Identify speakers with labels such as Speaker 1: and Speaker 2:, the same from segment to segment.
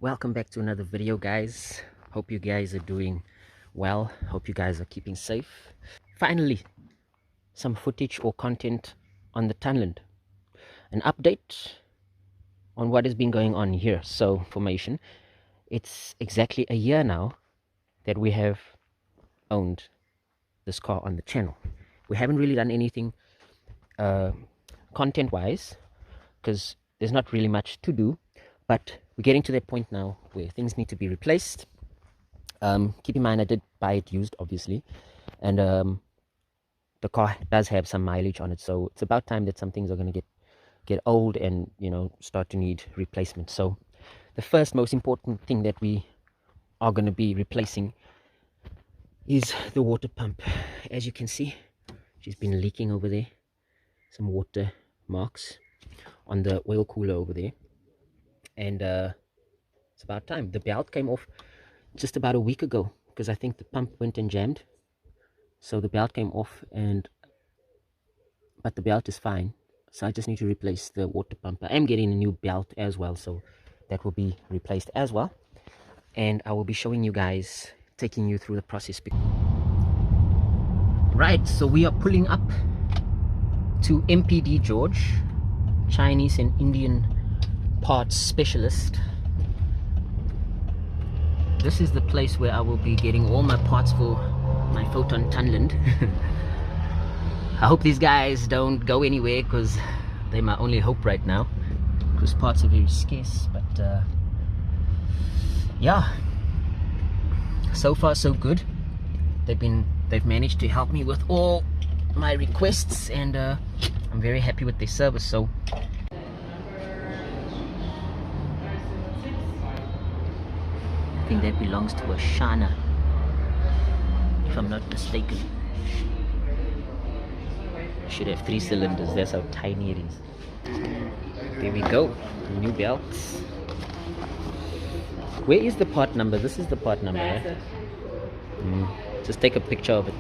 Speaker 1: Welcome back to another video, guys. Hope you guys are doing well. Hope you guys are keeping safe. Finally, some footage or content on the Tunland. An update on what has been going on here. So, information. It's exactly a year now that we have owned this car on the channel. We haven't really done anything content-wise because there's not really much to do. But we're getting to that point now where things need to be replaced. Keep in mind, I did buy it used, obviously, and the car does have some mileage on it, so it's about time that some things are going to get old and start to need replacement. So the first most important thing that we are going to be replacing is the water pump. As you can see, she's been leaking over there. Some water marks on the oil cooler over there. And it's about time. The belt came off just about a week ago because I think the pump went and jammed. So the belt came off, but the belt is fine. So I just need to replace the water pump. I am getting a new belt as well, so that will be replaced as well. And I will be showing you guys, taking you through the process. Right, so we are pulling up to MPD George, Chinese and Indian parts specialist. This is the place where I will be getting all my parts for my Foton Tunland. I hope these guys don't go anywhere because they're my only hope right now, because parts are very scarce. But yeah, so far so good. They've managed to help me with all my requests, and I'm very happy with their service. So I think that belongs to a Shana, if I'm not mistaken. Should have 3 cylinders, that's how tiny it is. There we go, new belts. Where is the part number? This is the part number, right? Just take a picture of it.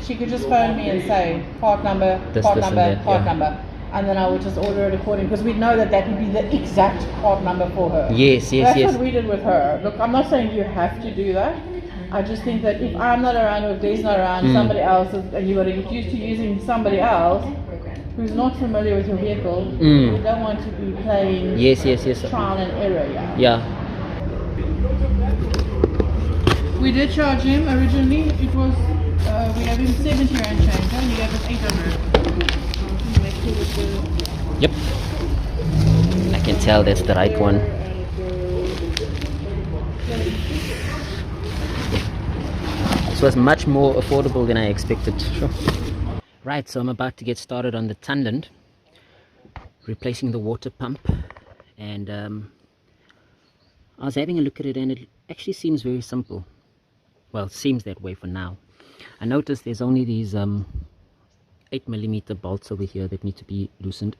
Speaker 2: She could just phone me and say part number, part number, and then I would just order it according, because we know that would be the exact part number for her.
Speaker 1: Yes.
Speaker 2: That's what we did with her. Look, I'm not saying you have to do that. I just think that if I'm not around, or if Dave's not around, somebody else is, and you got to get used to using somebody else who's not familiar with your vehicle. You don't want to be playing trial and error.
Speaker 1: Yeah.
Speaker 2: We did charge him originally. It was we have him 70 rand change, and he gave us 800.
Speaker 1: Yep, I can tell that's the right one. This was much more affordable than I expected. Sure. Right, so I'm about to get started on the Tunland, replacing the water pump, and I was having a look at it, and it actually seems very simple. Well, it seems that way for now. I noticed there's only these 8mm bolts over here that need to be loosened.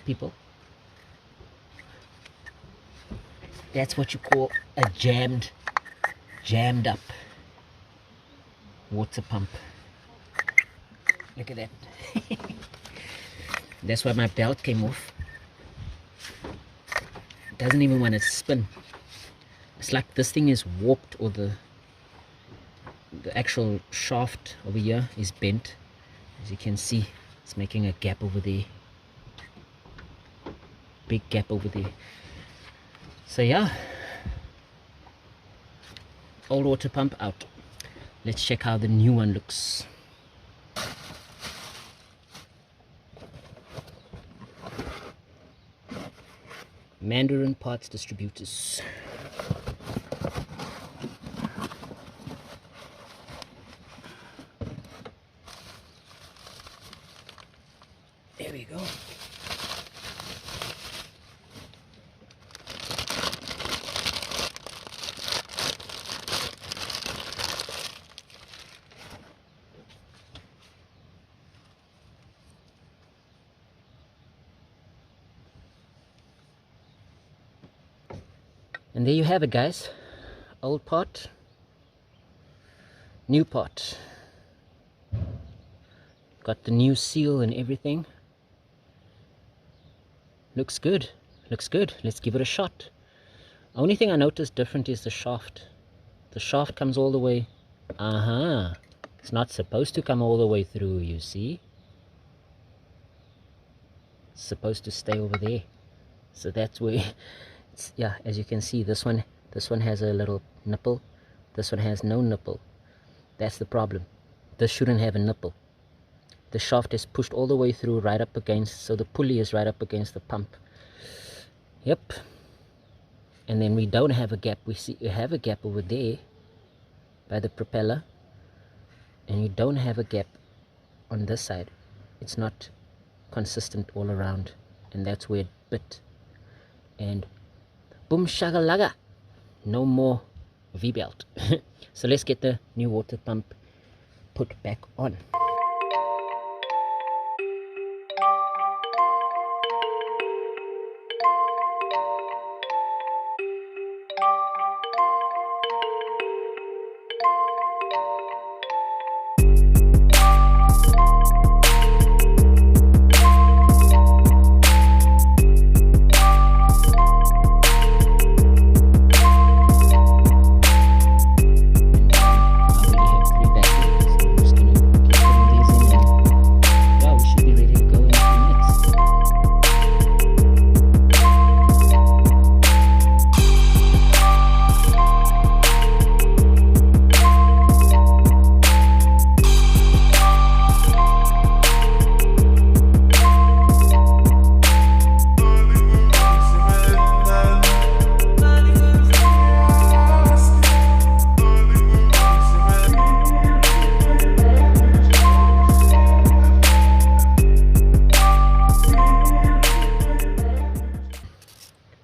Speaker 1: People, that's what you call a jammed up water pump. Look at that. That's why my belt came off. It doesn't even want to spin. It's like this thing is warped, or the actual shaft over here is bent. As you can see, it's making a gap over there. Big gap over there. So yeah, old water pump out. Let's check how the new one looks. Mandarin Parts distributors. And there you have it, guys. Old part, new part. Got the new seal and everything. Looks good. Looks good. Let's give it a shot. Only thing I noticed different is the shaft. The shaft comes all the way. It's not supposed to come all the way through, you see. It's supposed to stay over there. So that's where it's, yeah, as you can see, this one has a little nipple. This one has no nipple. That's the problem. This shouldn't have a nipple. The shaft is pushed all the way through, right up against, so the pulley is right up against the pump. Yep. And then we don't have a gap. We have a gap over there by the propeller, and you don't have a gap on this side. It's not consistent all around, and that's where it bit. And boom shagalaga, no more V-belt. So let's get the new water pump put back on.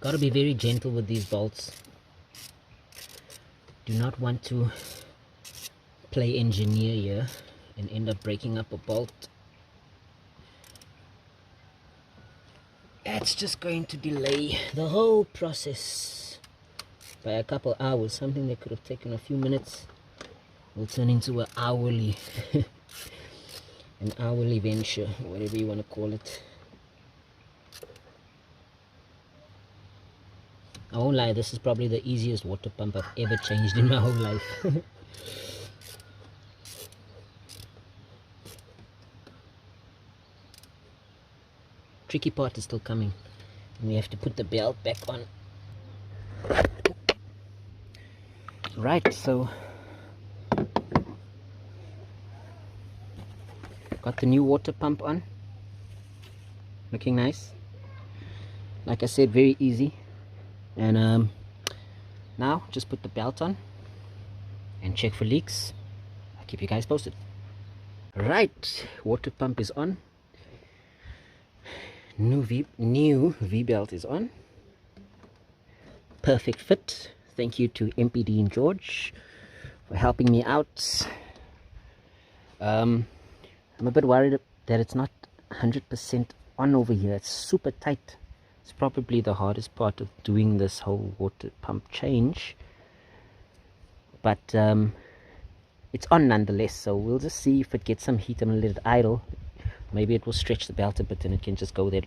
Speaker 1: Gotta be very gentle with these bolts. Do not want to play engineer here and end up breaking up a bolt. That's just going to delay the whole process by a couple hours. Something that could have taken a few minutes will turn into an hourly venture, whatever you want to call it. I won't lie, this is probably the easiest water pump I've ever changed in my whole life. Tricky part is still coming, and we have to put the belt back on. Right, so got the new water pump on, looking nice. Like I said, very easy. And now just put the belt on and check for leaks. I'll keep you guys posted. Right, water pump is on. New V belt is on. Perfect fit. Thank you to MPD and George for helping me out. I'm a bit worried that it's not 100% on over here. It's super tight. It's probably the hardest part of doing this whole water pump change, but it's on nonetheless. So we'll just see if it gets some heat. I'm gonna let it idle. Maybe it will stretch the belt a bit and it can just go that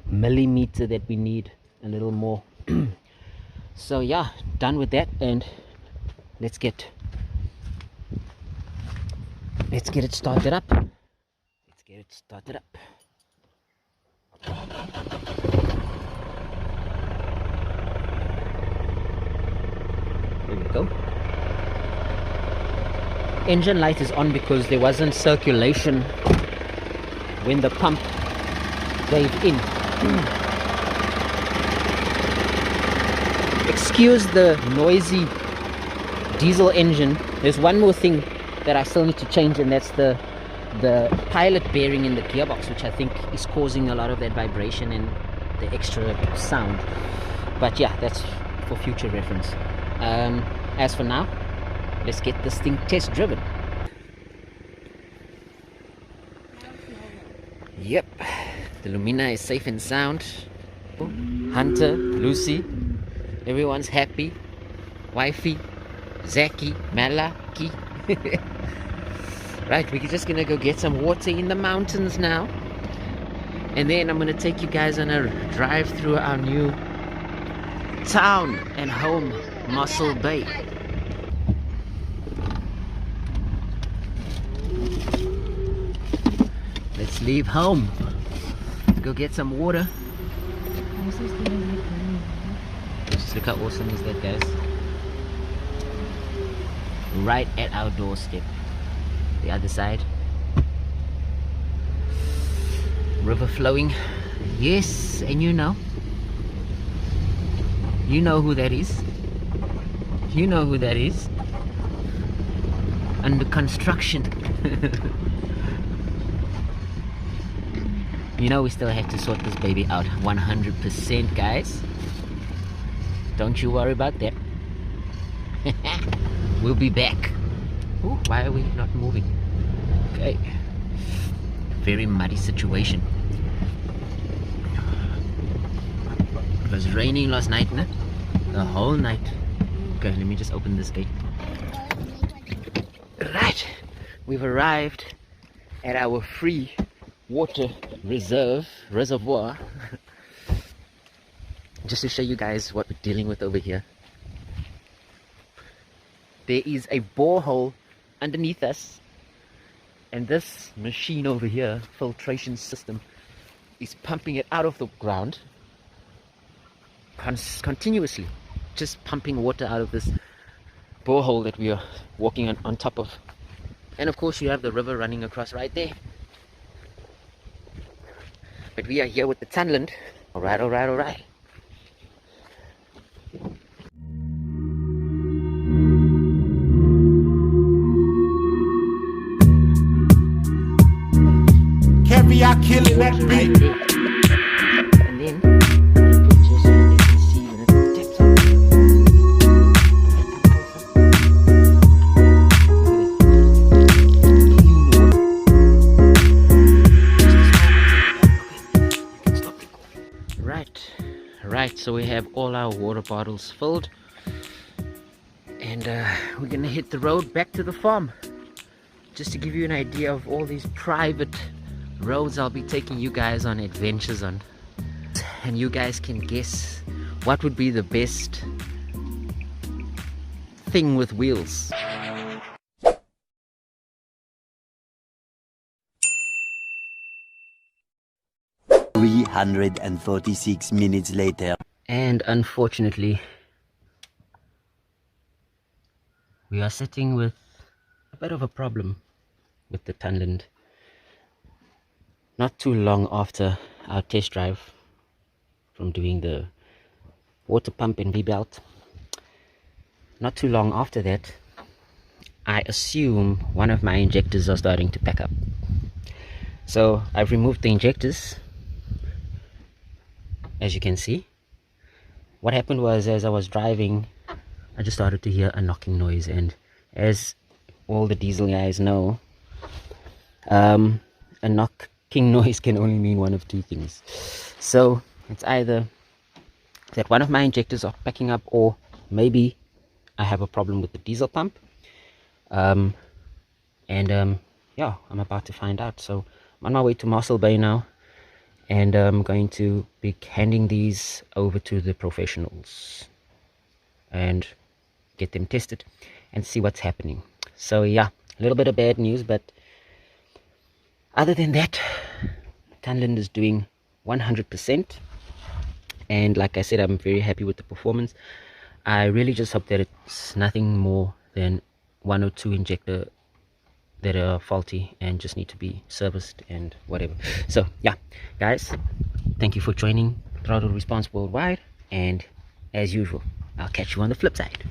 Speaker 1: millimeter that we need, a little more. So yeah, done with that, and let's get it started up. Let's get it started up. There we go. Engine light is on because there wasn't circulation when the pump gave in. Excuse the noisy diesel engine. There's one more thing that I still need to change, and that's the pilot bearing in the gearbox, which I think is causing a lot of that vibration and the extra sound. But yeah, that's for future reference. As for now, let's get this thing test driven. Yep, the Lumina is safe and sound. Hunter, Lucy, Everyone's happy. Wifey, Zaki, Malaki. Right, we're just gonna go get some water in the mountains now. And then I'm gonna take you guys on a drive through our new town and home, Mossel Bay. Let's leave home. Go get some water. Just look how awesome is that, guys. Right at our doorstep. The other side. River flowing. Yes, and you know who that is. You know who that is. Under construction. You know we still have to sort this baby out 100%, guys. Don't you worry about that. We'll be back. Ooh, why are we not moving? Okay. Very muddy situation. It was raining last night, no? The whole night. Okay, let me just open this gate. Right. We've arrived at our free water reservoir. Just to show you guys what we're dealing with over here. There is a borehole underneath us, and this machine over here, filtration system, is pumping it out of the ground continuously, just pumping water out of this borehole that we are walking on top of. And of course you have the river running across right there. But we are here with the Tunland. Alright, alright, alright.
Speaker 3: KEVIAR killing that beat.
Speaker 1: And then just so you can see when it tips up. Right, so we have all our water bottles filled, and we're gonna hit the road back to the farm. Just to give you an idea of all these private roads I'll be taking you guys on adventures on, and you guys can guess what would be the best thing with wheels.
Speaker 4: 346 minutes later.
Speaker 1: And unfortunately, we are sitting with a bit of a problem with the Tunland. Not too long after our test drive from doing the water pump and V-belt, not too long after that, I assume one of my injectors are starting to pack up. So I've removed the injectors. As you can see, what happened was, as I was driving, I just started to hear a knocking noise, and as all the diesel guys know, a knocking noise can only mean one of two things. So it's either that one of my injectors are packing up, or maybe I have a problem with the diesel pump. Yeah, I'm about to find out. So I'm on my way to Mossel Bay now, and I'm going to be handing these over to the professionals and get them tested and see what's happening. So yeah, a little bit of bad news, but other than that, Tunland is doing 100%. And like I said, I'm very happy with the performance. I really just hope that it's nothing more than one or two injector that are faulty and just need to be serviced and whatever. So yeah, guys, thank you for joining Throttle Response Worldwide, and as usual, I'll catch you on the flip side.